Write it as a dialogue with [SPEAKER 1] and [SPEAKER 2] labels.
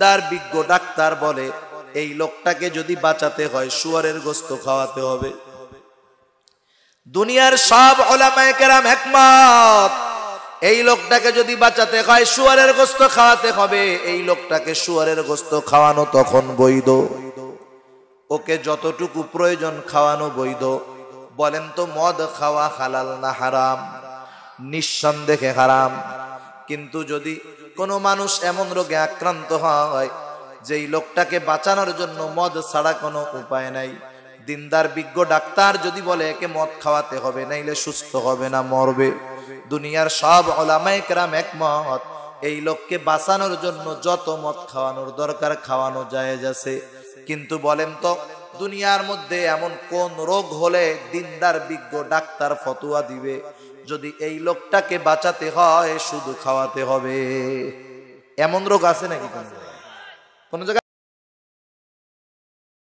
[SPEAKER 1] দার বিজ্ঞ ডাক্তার বলে এই লোকটাকে যদি বাঁচাতে হয় শুয়োরের গোশত খাওয়াতে হবে। দুনিয়ার সব উলামায়ে কেরাম একমত, এই লোকটাকে যদি বাঁচাতে হয় শুয়োরের গোশত খাওয়াতে হবে। এই লোকটাকে শুয়োরের গোশত খাওয়ানো তখন বৈধ, ওকে যতটুকু প্রয়োজন খাওয়ানো বৈধ। বলেন তো মদ খাওয়া হালাল না হারাম? নিঃসন্দেহে হারাম। কিন্তু যদি কোনো মানুষ এমন রোগে আক্রান্ত হয় যেই লোকটাকে বাঁচানোর জন্য মদ ছাড়া কোনো উপায় নাই, দিনদার বিজ্ঞ ডাক্তার যদি বলে একে মদ খাওয়াতে হবে নাইলে সুস্থ হবে না, মরবে, দুনিয়ার সব উলামায়ে কেরাম একমত এই লোককে বাঁচানোর জন্য যত মদ খাওয়ানোর দরকার খাওয়ানো জায়েজ আছে। কিন্তু বলেন তো দুনিয়ার মধ্যে এমন কোন রোগ হলে দিনদার বিজ্ঞ ডাক্তার ফতোয়া দিবে যদি এই লোকটাকে বাঁচাতে হয় শুধু খাওয়াতে হবে? এমন রোগ আছে নাকি কোন জায়গায়?